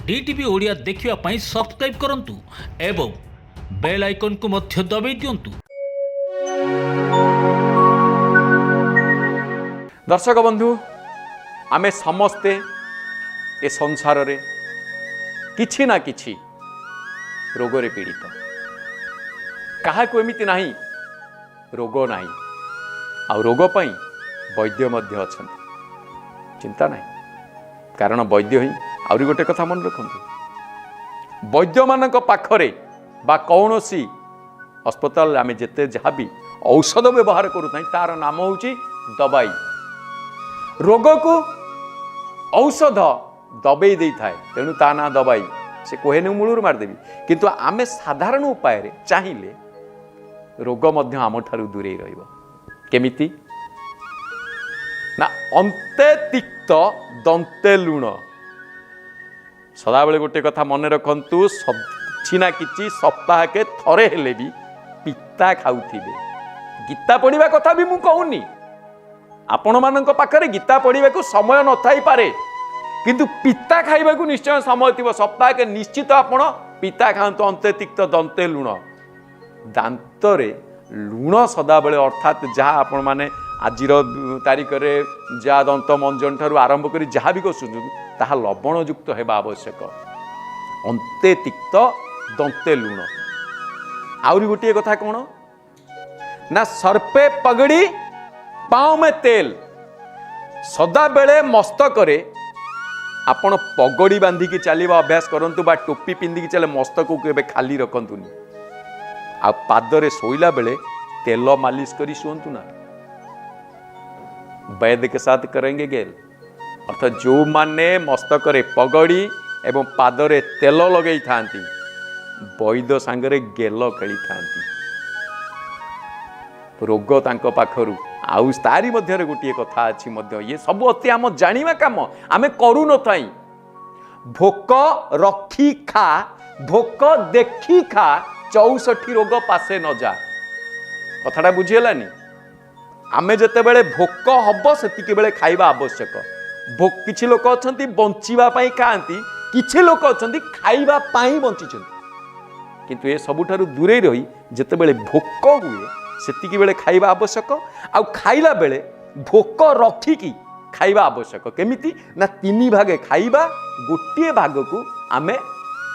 DTV Odia देखिवा पाई subscribe करंतु एवं bell icon को मध्य दबाई दियंतु। दर्शक बंधु आमे समस्ते ए संसार रे किछि ना किछि रोग रे पीड़ित कहा को एमिति नाही रोग नाही आ रोग पई वैद्य मध्य अछंती चिंता नाही कारण वैद्य ही आउरी गोटे कथा मन रखंतु वैद्य मानक पाखरे बा कौनसी अस्पताल आमे जेते जहाँ भी औषध व्यवहार करू तार नाम होची दवाई रोग को औषध दबे दे थाए तेणु ता ना दवाई से कोहेनु मूलर मारदेवी किंतु आमे साधारण उपाय रे चाहिए रोग मध्य आम ठारू दूरे रहिबो केमिति ना अंते तिक्त दंते लुण सदाबेले गोटे कथा मन रखंतु किछि ना किछि सप्ताह के थरे हेले भी पिता खाउथिबे गीता पढ़िबा कथा भी मु कहूनी आपण मानक पाखरे गीता पढ़िबा को समय न थाई पारे किंतु पिता खाइबा को निश्चय समय थिबो सप्ताह के निश्चित आपण पिता खांतु अंते तिक्त दंते लुण दांत रे लुण सदाबेले अर्थात जहाँ आपण माने आजिर तारिख रे जा दंत मंजन ठारू आरंभ करी जहाँ भी कसुनु ताहा लवण युक्त हेबा आवश्यक अंते तिक्त दंते लुण आउरी गोटे कथा कौन ना सर्पे पगड़ी पाँव में तेल सदा बेले मस्तक रे आपण पगड़ी बांधिकी चलवा अभ्यास करंतु बा टोपी पिंधिकी चले मस्तक को केबे खाली रखंतुनी आ पादरे सोइला बेले तेल मालिश करी सुंतु ना वैद्य के साथ करेंगे गेल अर्थात जो माने मस्तक रे पगड़ी एवं पादरे तेल लगई थांती वैद्य सांगरे गेल खेली थांती रोग तांको पाखरु आउ तारी मध्य गोटे कथा अच्छी मध्य ये सब अति आम जानिबा काम आमे करू न थाई भोक रखी खा भोक देखी खा 64 रोग पासे न जा कथाटा बुझीगलानी आमे जते बेले भोक हब सेतिके बेले खाइबा आवश्यक किछि लोक अछंती बंचिबा पई खाआंती किछि लोक अछंती खाइबा पई बंचिछंती किंतु ए सबुठारु दूरे रही जते बेले भोक हुए सेतिकी बेले खाइबा आवश्यक आउ खाइला बेले भोक रखिकी खाइबा आवश्यक केमिति ना 3 भागे खाइबा गोटे भाग को आमे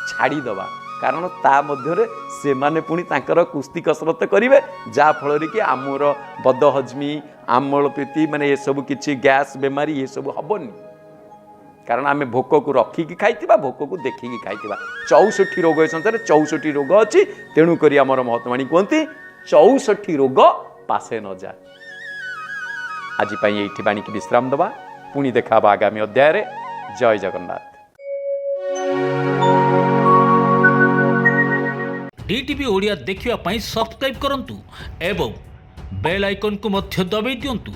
छाड़ी दबा कारण ता मध्यरे से माने पुणी तांकर कुस्ती कसरत करिवे जा फल रे कि आमर बदहजमी आमल प्रीति माने ये सब किछि गैस बेमारी ये सब हबनी कारण आमे भोक को रखिकी खाइतिबा भोक को देखिकी खाइतिबा 64 रोग ए संसार 64 रोग अछि तेणु करी हमर महत्वाणी कहंती 64 रोग पासे न जा आज पाई एठी बाणी की विश्राम दबा पुणी देखा आगामी अध्याय रे जय जगन्नाथ। डीटीवी ओडिया देखिवा पाई सब्सक्राइब करंतु एवं बेल आइकन को मध्य दबाई दियंतु।